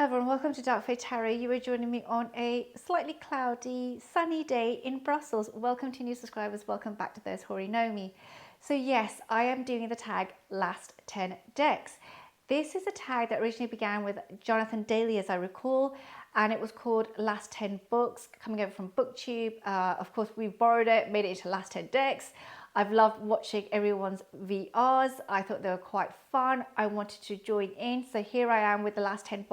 Hello everyone, welcome to Dark Fae Tarot. You are joining me on a slightly cloudy, sunny day in Brussels. Welcome to new subscribers, welcome back to those who already know me. So yes, I am doing the tag Last 10 Decks. This is a tag that originally began with Jonathan Dailey, as I recall, and it was called Last 10 Books, coming over from BookTube. Of course, we borrowed it, made it into Last 10 Decks. I've loved watching everyone's VRs. I thought they were quite fun. I wanted to join in. So here I am with the last 10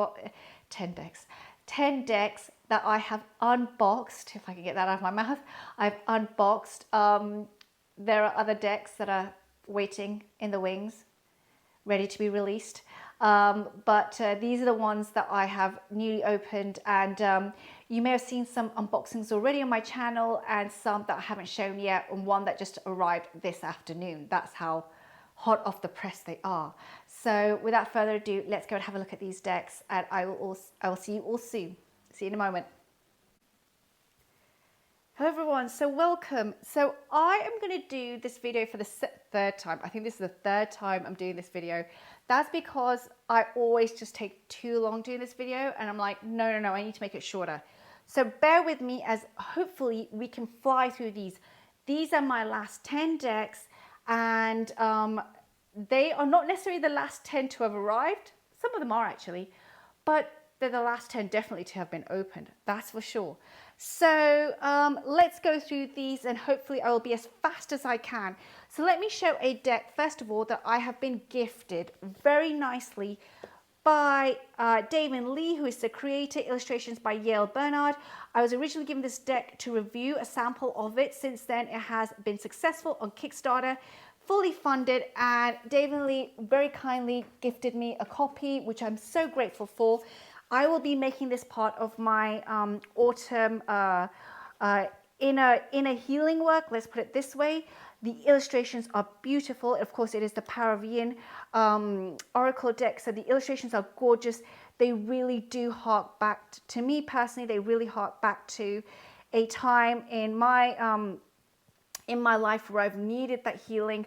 decks that I have unboxed, if I can get that out of my mouth. I've unboxed. There are other decks that are waiting in the wings, ready to be released. But these are the ones that I have newly opened, and you may have seen some unboxings already on my channel and some that I haven't shown yet, and one that just arrived this afternoon. That's how hot off the press they are. So without further ado, let's go and have a look at these decks, and I will see you all soon. See you in a moment. Hello everyone, so welcome. So I am going to do this video for the third time. I think this is the third time I'm doing this video. That's because I always just take too long doing this video, and I'm like, no, I need to make it shorter. So bear with me as hopefully we can fly through these. These are my last 10 decks, and they are not necessarily the last 10 to have arrived. Some of them are actually, but they're the last 10 definitely to have been opened. That's for sure. So let's go through these, and hopefully I will be as fast as I can. So let me show a deck, first of all, that I have been gifted very nicely by David Lee, who is the creator, illustrations by Yale Bernard. I was originally given this deck to review a sample of it. Since then, it has been successful on Kickstarter, fully funded, and David Lee very kindly gifted me a copy, which I'm so grateful for. I will be making this part of my autumn inner healing work, let's put it this way. The illustrations are beautiful. Of course, it is the Power of Yin Oracle deck, so the illustrations are gorgeous. They really do hark back, to me personally, they really hark back to a time in my life where I've needed that healing,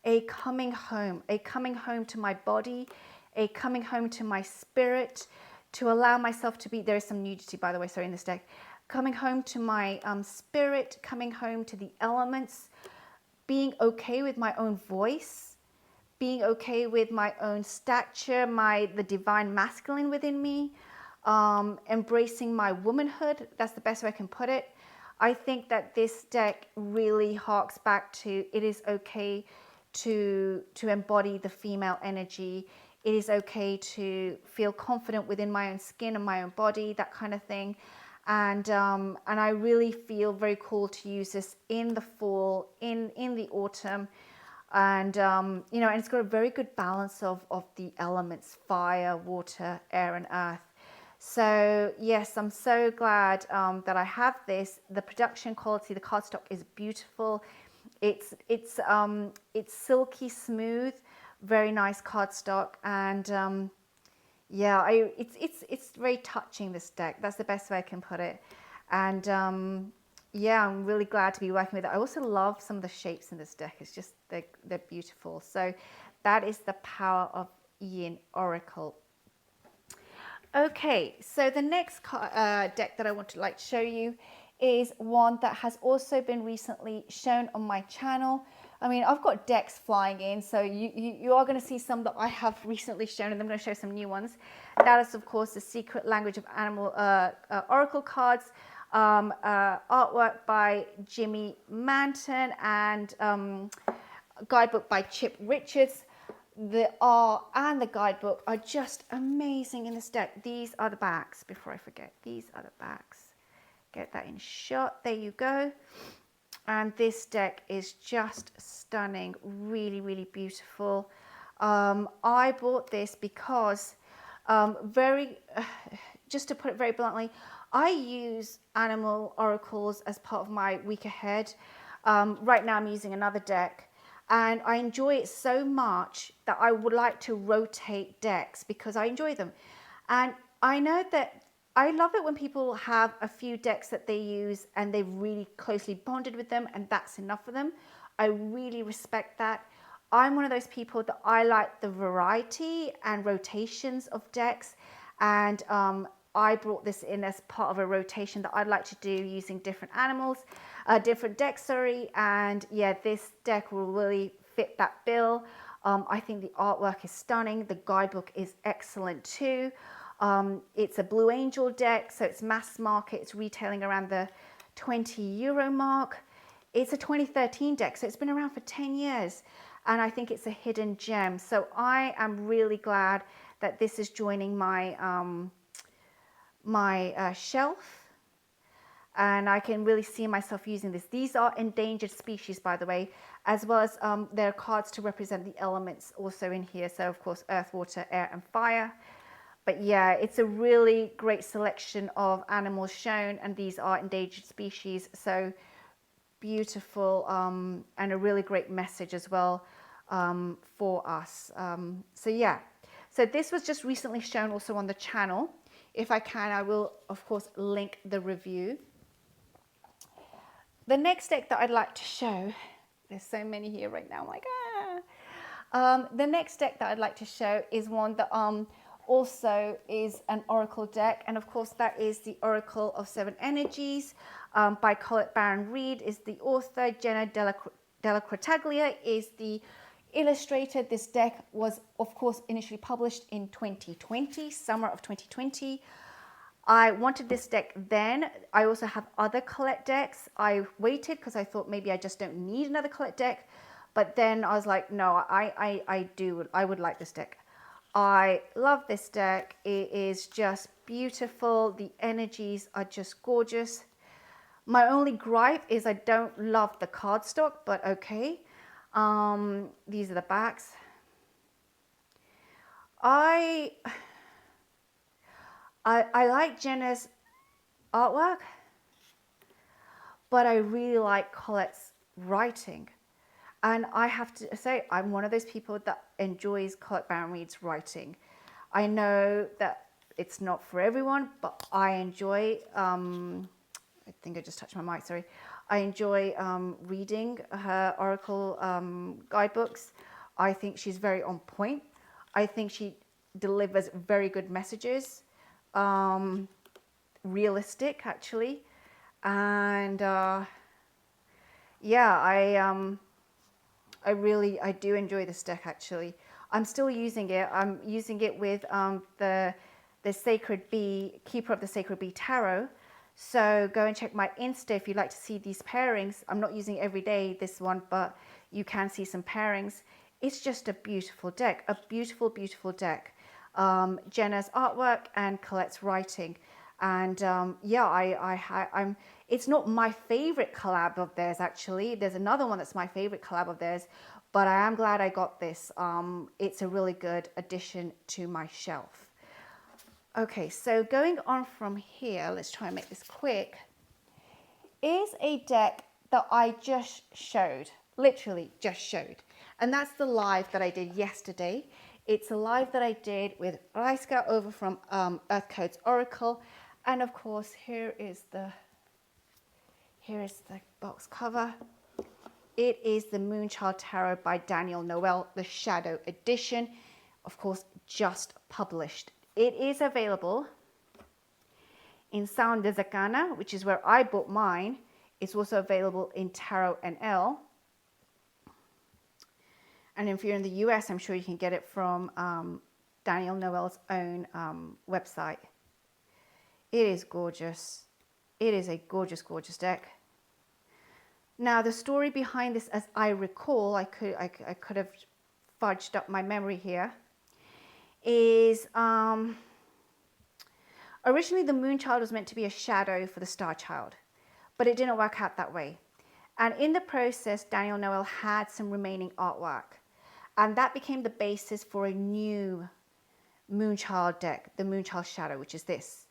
a coming home to my body, a coming home to my spirit, to allow myself to be, there is some nudity, by the way, sorry, in this deck, coming home to my spirit, coming home to the elements, being okay with my own voice, being okay with my own stature, the divine masculine within me, embracing my womanhood. That's the best way I can put it. I think that this deck really harks back to, it is okay to embody the female energy. It is okay to feel confident within my own skin and my own body, that kind of thing. And I really feel very cool to use this in the fall, in the autumn. And, you know, and it's got a very good balance of the elements, fire, water, air, and earth. So yes, I'm so glad that I have this. The production quality, the cardstock is beautiful. It's silky smooth. Very nice cardstock, and yeah, it's very touching, this deck. That's the best way I can put it. And yeah, I'm really glad to be working with it. I also love some of the shapes in this deck. It's just they're beautiful. So that is the Power of Yin Oracle. Okay, so the next deck that I want to show you is one that has also been recently shown on my channel. I mean, I've got decks flying in, so you are going to see some that I have recently shown, and I'm going to show some new ones. That is, of course, the Secret Language of Animal Oracle cards, artwork by Jimmy Manton, and guidebook by Chip Richards. The art and the guidebook are just amazing in this deck. These are the backs, before I forget. These are the backs. Get that in shot. There you go. And this deck is just stunning, really, really beautiful. I bought this because, just to put it very bluntly, I use animal oracles as part of my week ahead. Right now I'm using another deck, and I enjoy it so much that I would like to rotate decks because I enjoy them. And I know that I love it when people have a few decks that they use and they've really closely bonded with them, and that's enough for them. I really respect that. I'm one of those people that I like the variety and rotations of decks, And I brought this in as part of a rotation that I'd like to do using different animals, different decks, sorry. And yeah, this deck will really fit that bill. I think the artwork is stunning. The guidebook is excellent too. It's a Blue Angel deck, so it's mass market. It's retailing around the €20 mark. It's a 2013 deck, so it's been around for 10 years. And I think it's a hidden gem. So I am really glad that this is joining my shelf. And I can really see myself using this. These are endangered species, by the way, as well as there are cards to represent the elements also in here. So of course, earth, water, air, and fire. But yeah, it's a really great selection of animals shown, and these are endangered species. So beautiful, and a really great message as well for us. So yeah, so this was just recently shown also on the channel. If I can, I will of course link the review. The next deck that I'd like to show, there's so many here right now, I'm like, the next deck that I'd like to show is one that also is an oracle deck, and of course that is the Oracle of Seven Energies by Colette Baron-Reid is the author. Jenna Della Cortaglia is the illustrator. This deck was of course initially published in 2020, summer of 2020. I wanted this deck then. I also have other Colette decks. I waited because I thought maybe I just don't need another Colette deck. But then I was like, no, I would like this deck. I love this deck. It is just beautiful. The energies are just gorgeous. My only gripe is I don't love the cardstock, but okay. These are the backs. I like Jenna's artwork, but I really like Colette's writing. And I have to say, I'm one of those people that enjoys Colette Baron-Reid's writing. I know that it's not for everyone, but I enjoy, I think I just touched my mic, sorry. I enjoy reading her Oracle guidebooks. I think she's very on point. I think she delivers very good messages. Realistic actually, and yeah, I do enjoy this deck actually. I'm still using it. I'm using it with the Sacred Bee, Keeper of the Sacred Bee Tarot. So go and check my Insta if you'd like to see these pairings. I'm not using it every day, this one, but you can see some pairings. It's just a beautiful deck, a beautiful, beautiful deck. Jenna's artwork and Colette's writing, and yeah, it's not my favorite collab of theirs actually. There's another one that's my favorite collab of theirs, but I am glad I got this. It's a really good addition to my shelf. Okay, so going on from here, let's try and make this quick, is a deck that I just showed, literally just showed, and that's the live that I did yesterday. It's a live that I did with Raiska over from Earth Codes Oracle. And of course, here is the box cover. It is the Moonchild Tarot by Daniel Noel, the Shadow Edition. Of course, just published. It is available in Sound de Zacana, which is where I bought mine. It's also available in Tarot NL. And if you're in the US, I'm sure you can get it from Daniel Noel's own website. It is gorgeous. It is a gorgeous, gorgeous deck. Now, the story behind this, as I recall, I could have fudged up my memory here, is originally the Moonchild was meant to be a shadow for the Star Child, but it didn't work out that way. And in the process, Daniel Noel had some remaining artwork. And that became the basis for a new Moonchild deck, the Moonchild Shadow, which is this.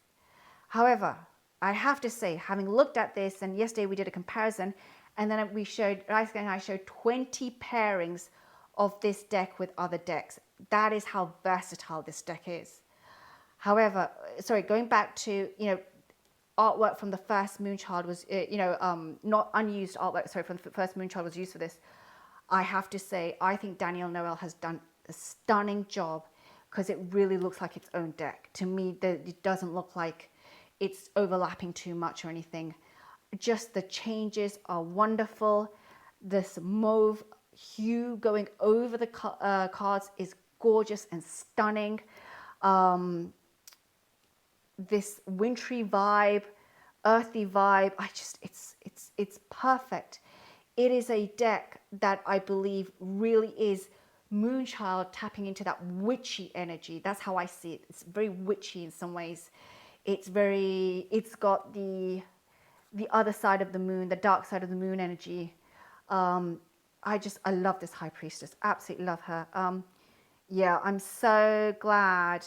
However, I have to say, having looked at this, and yesterday we did a comparison, and then Raiska and I showed 20 pairings of this deck with other decks. That is how versatile this deck is. However, sorry, going back to, artwork from the first Moonchild was, not unused artwork, sorry, from the first Moonchild was used for this. I have to say, I think Daniel Noel has done a stunning job because it really looks like its own deck. To me, it doesn't look like it's overlapping too much or anything. Just the changes are wonderful. This mauve hue going over the cards is gorgeous and stunning. This wintry vibe, earthy vibe, it's perfect. It is a deck that I believe really is Moonchild tapping into that witchy energy. That's how I see it. It's very witchy in some ways. It's got the other side of the moon, the dark side of the moon energy. I love this High Priestess. Absolutely love her. Yeah, I'm so glad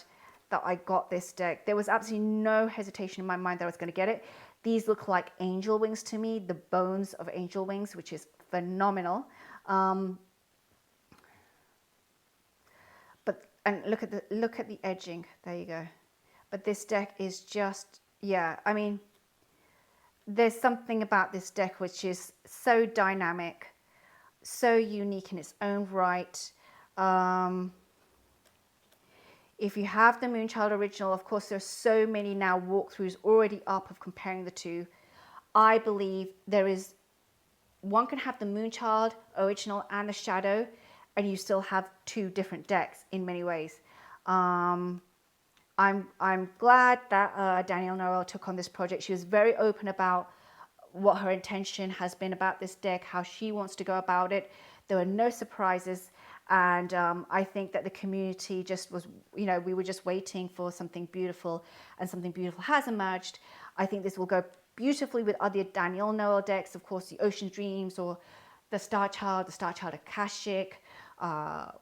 that I got this deck. There was absolutely no hesitation in my mind that I was going to get it. These look like angel wings to me, the bones of angel wings, which is phenomenal. And look at the edging. There you go. But this deck is just, yeah, I mean, there's something about this deck which is so dynamic, so unique in its own right. If you have the Moonchild original, of course, there's so many now walkthroughs already up of comparing the two. I believe one can have the Moonchild original and the Shadow, and you still have two different decks in many ways. I'm glad that Danielle Noel took on this project. She was very open about what her intention has been about this deck, how she wants to go about it. There were no surprises. And I think that the community just was, we were just waiting for something beautiful, and something beautiful has emerged. I think this will go beautifully with other Danielle Noel decks, of course, the Ocean Dreams or the Star Child Akashic,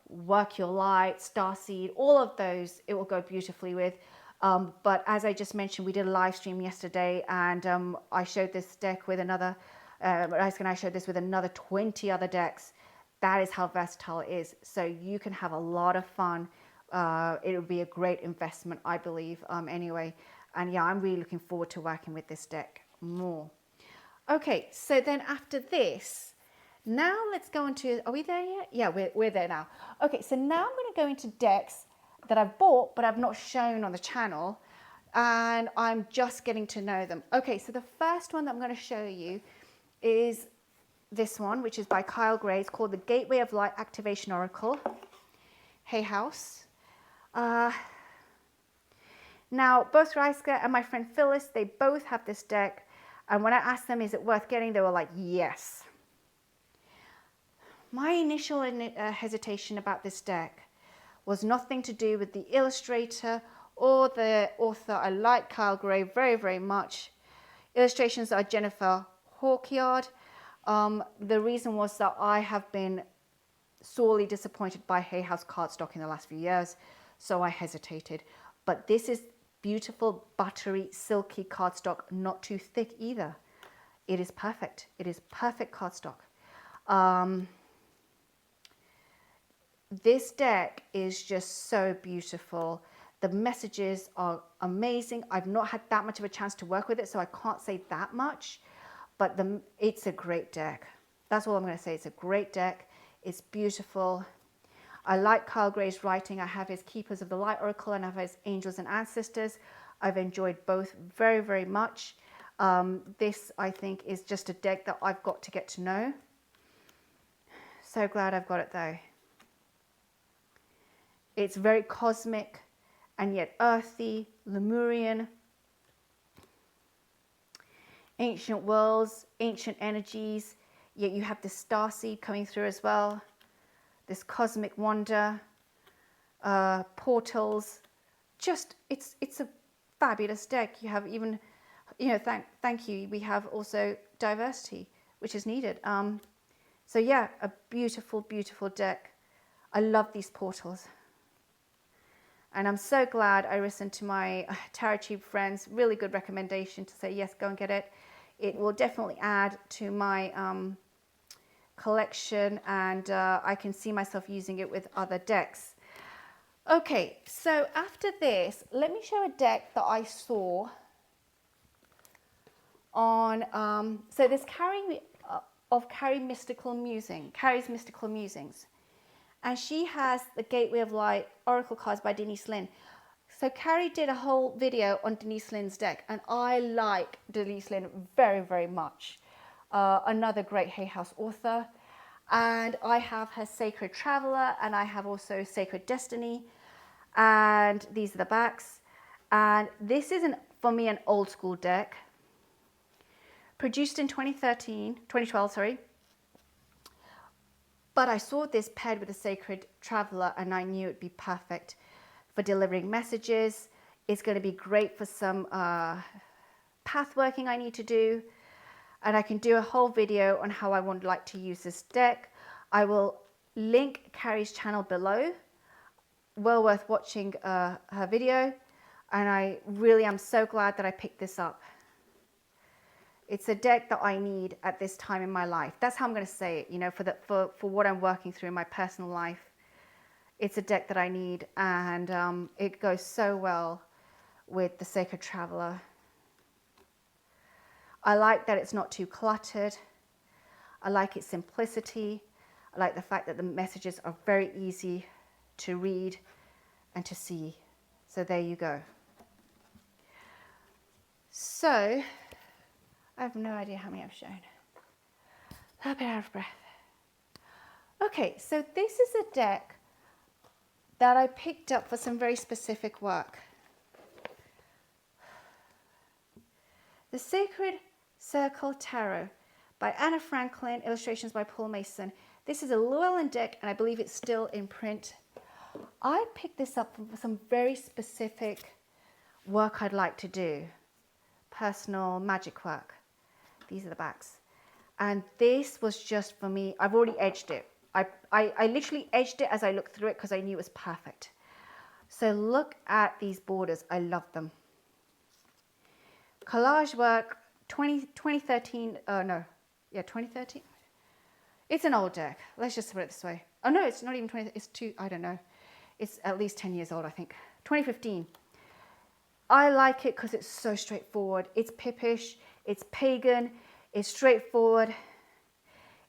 Work Your Light, Starseed, all of those, it will go beautifully with. But as I just mentioned, we did a live stream yesterday, and I showed this deck with another, I showed this with another 20 other decks. That is how versatile it is. So you can have a lot of fun. It will be a great investment, I believe, anyway. And yeah, I'm really looking forward to working with this deck more. Okay, so then after this, now let's go into, are we there yet? Yeah, we're there now. Okay, so now I'm going to go into decks that I've bought, but I've not shown on the channel. And I'm just getting to know them. Okay, so the first one that I'm going to show you is this one, which is by Kyle Gray. It's called the Gateway of Light Activation Oracle. Hay House. Now, both Reiska and my friend Phyllis, they both have this deck. And when I asked them, is it worth getting? They were like, yes. My initial hesitation about this deck was nothing to do with the illustrator or the author. I like Kyle Gray very, very much. Illustrations are Jennifer Hawkyard. The reason was that I have been sorely disappointed by Hay House cardstock in the last few years, so I hesitated. But this is beautiful, buttery, silky cardstock, not too thick either. It is perfect. It is perfect cardstock. This deck is just so beautiful. The messages are amazing. I've not had that much of a chance to work with it, so I can't say that much. But it's a great deck. That's all I'm going to say. It's a great deck. It's beautiful. I like Kyle Gray's writing. I have his Keepers of the Light Oracle and I have his Angels and Ancestors. I've enjoyed both very, very much. This, I think, is just a deck that I've got to get to know. So glad I've got it, though. It's very cosmic and yet earthy, Lemurian. Ancient worlds, ancient energies, yet you have this starseed coming through as well. This cosmic wonder, portals. Just, it's a fabulous deck. You have even, thank you. We have also diversity, which is needed. So yeah, a beautiful, beautiful deck. I love these portals. And I'm so glad I listened to my tarottube friends. Really good recommendation to say, yes, go and get it. It will definitely add to my collection, and I can see myself using it with other decks. Okay, so after this, let me show a deck that I saw on, so there's Carrie's Mystical Musings. and she has the Gateway of Light Oracle cards by Denise Linn. So Carrie did a whole video on Denise Linn's deck, and I like Denise Linn very, very much. Another great Hay House author. And I have her Sacred Traveler, and I have also Sacred Destiny. And these are the backs. And this is, for me, an old school deck. Produced in 2012, sorry. But I saw this paired with the Sacred Traveler, and I knew it'd be perfect for delivering messages. It's going to be great for some path working I need to do. And I can do a whole video on how I would like to use this deck. I will link Carrie's channel below. Well worth watching her video. And I really am so glad that I picked this up. It's a deck that I need at this time in my life. That's how I'm going to say it, you know, for what I'm working through in my personal life. It's a deck that I need, and it goes so well with the Sacred Traveler. I like that it's not too cluttered. I like its simplicity. I like the fact that the messages are very easy to read and to see. So there you go. So, I have no idea how many I've shown. A bit out of breath. Okay, so this is a deck that I picked up for some very specific work. The Sacred Circle Tarot by Anna Franklin, illustrations by Paul Mason. This is a Llewellyn deck, and I believe it's still in print. I picked this up for some very specific work I'd like to do. Personal magic work. These are the backs. And this was just for me. I've already edged it. I literally edged it as I looked through it because I knew it was perfect. So look at these borders. I love them. Collage work, 2013. 2013. It's an old deck. Let's just put it this way. Oh no, it's not even 20. It's I don't know. It's at least 10 years old, I think. 2015. I like it because it's so straightforward. It's pippish. It's pagan. It's straightforward.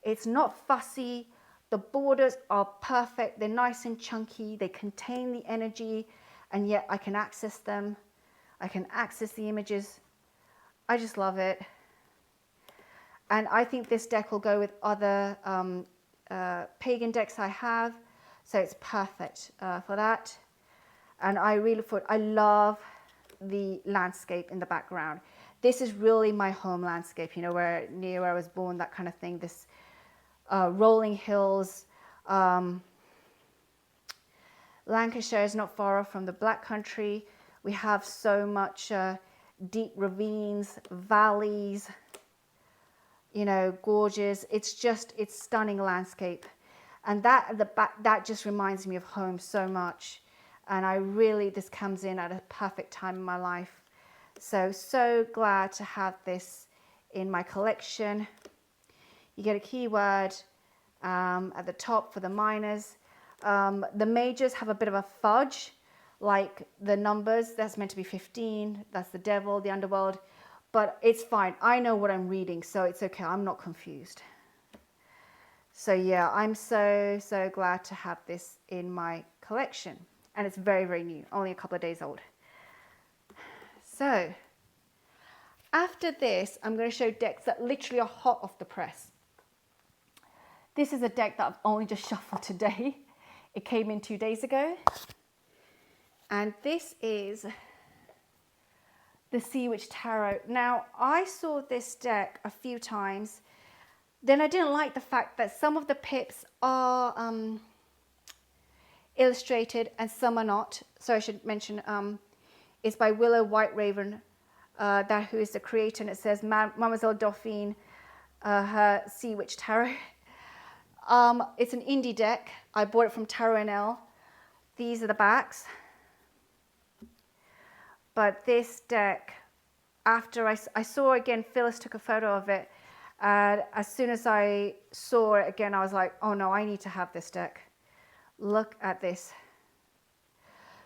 It's not fussy. The borders are perfect. They're nice and chunky. They contain the energy, and yet I can access them. I can access the images. I just love it. And I think this deck will go with other pagan decks I have. So it's perfect for that. And I really thought, I love the landscape in the background. This is really my home landscape, you know, near where I was born, that kind of thing. This rolling hills. Lancashire is not far off from the Black Country. We have so much deep ravines, valleys, you know, gorges. It's stunning landscape. And that just reminds me of home so much. And this comes in at a perfect time in my life. So glad to have this in my collection. You get a keyword at the top for the minors. The majors have a bit of a fudge, like the numbers. That's meant to be 15. That's the devil, the underworld. But it's fine. I know what I'm reading, so it's okay. I'm not confused. So yeah, I'm so glad to have this in my collection. And it's very, very new, only a couple of days old. So after this, I'm going to show decks that literally are hot off the press. This is a deck that I've only just shuffled today. It came in 2 days ago. And this is the Seawitch Tarot. Now, I saw this deck a few times. Then I didn't like the fact that some of the pips are illustrated and some are not. So I should mention it's by Willow White Raven, who is the creator, and it says Mademoiselle Dauphine, her Seawitch Tarot. It's an indie deck. I bought it from Tarot NL. These are the backs. But this deck, after I saw again, Phyllis took a photo of it. And as soon as I saw it again, I was like, oh no, I need to have this deck. Look at this.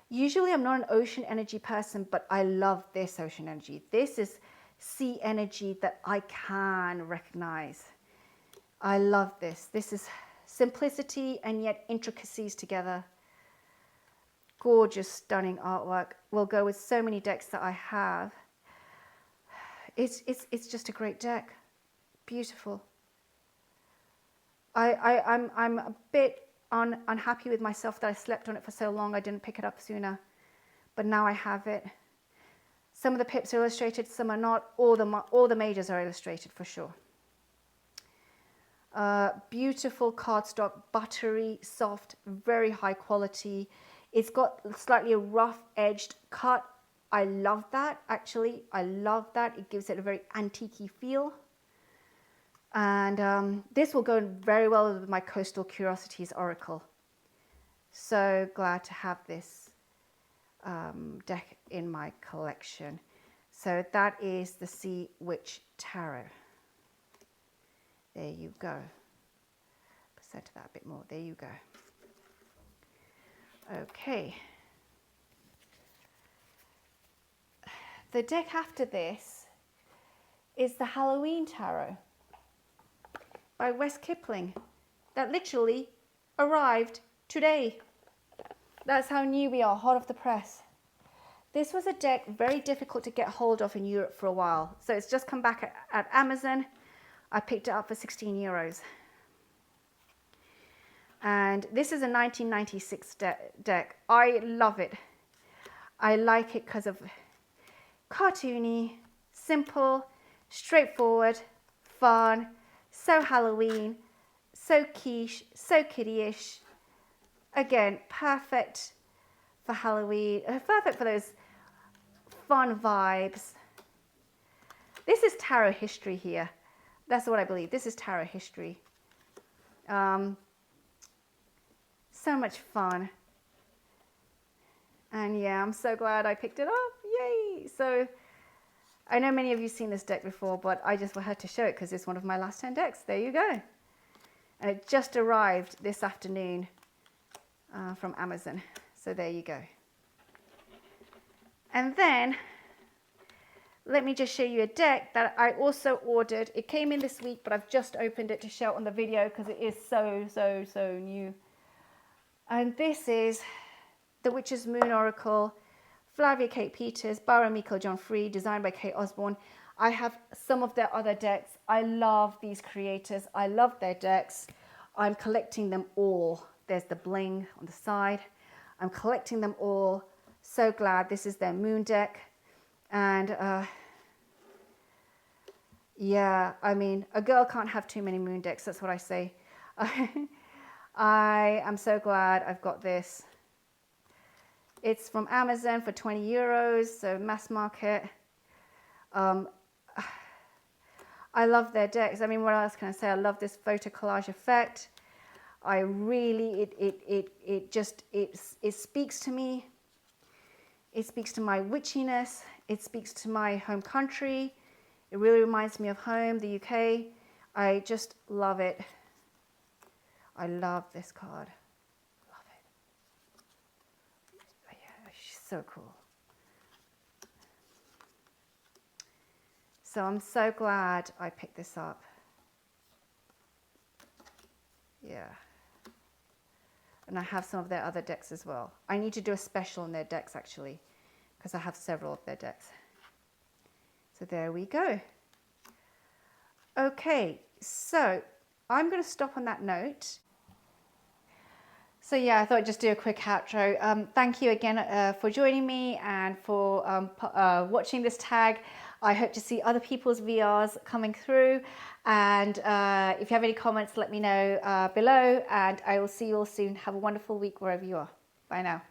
Usually I'm not an ocean energy person, but I love this ocean energy. This is sea energy that I can recognize. I love this. This is simplicity and yet intricacies together. Gorgeous, stunning artwork. Will go with so many decks that I have. It's just a great deck. Beautiful. I'm a bit unhappy with myself that I slept on it for so long. I didn't pick it up sooner, but now I have it. Some of the pips are illustrated, some are not. All the majors are illustrated for sure. Beautiful cardstock, buttery, soft, very high quality. It's got slightly a rough edged cut. I love that, actually. I love that. It gives it a very antique-y feel. And this will go very well with my Coastal Curiosities Oracle. So glad to have this deck in my collection. So that is the Seawitch Tarot. There you go. Set that a bit more. There you go. Okay. The deck after this is the Halloween Tarot by Wes Kipling that literally arrived today. That's how new we are, hot off the press. This was a deck very difficult to get hold of in Europe for a while. So it's just come back at Amazon. I picked it up for 16 euros. And this is a 1996 deck. I love it. I like it because of cartoony, simple, straightforward, fun, so Halloween, so quiche, so kiddie-ish. Again, perfect for Halloween, perfect for those fun vibes. This is tarot history here. That's what I believe. This is tarot history. So much fun. And yeah, I'm so glad I picked it up. Yay! So I know many of you have seen this deck before, but I just had to show it because it's one of my last 10 decks. There you go. And it just arrived this afternoon from Amazon. So there you go. And then let me just show you a deck that I also ordered. It came in this week, but I've just opened it to show it on the video because it is so new. And this is The Witch's Moon Oracle, Flavia Kate Peters, Barbara Miko John Free, designed by Kate Osborne. I have some of their other decks. I love these creators. I love their decks. I'm collecting them all. There's the bling on the side. I'm collecting them all. So glad this is their moon deck. And yeah, I mean, a girl can't have too many moon decks. That's what I say. I am so glad I've got this. It's from Amazon for 20 euros, so mass market. I love their decks. I mean, what else can I say? I love this photo collage effect. I really, it speaks to me. It speaks to my witchiness. It speaks to my home country. It really reminds me of home, the UK. I just love it. I love this card. Love it. Yeah, she's so cool. So I'm so glad I picked this up. Yeah. And I have some of their other decks as well. I need to do a special on their decks actually, because I have several of their decks. So there we go. Okay, so I'm going to stop on that note. So yeah, I thought I'd just do a quick outro. Thank you again for joining me and for watching this tag. I hope to see other people's VRs coming through. And if you have any comments, let me know below. And I will see you all soon. Have a wonderful week wherever you are. Bye now.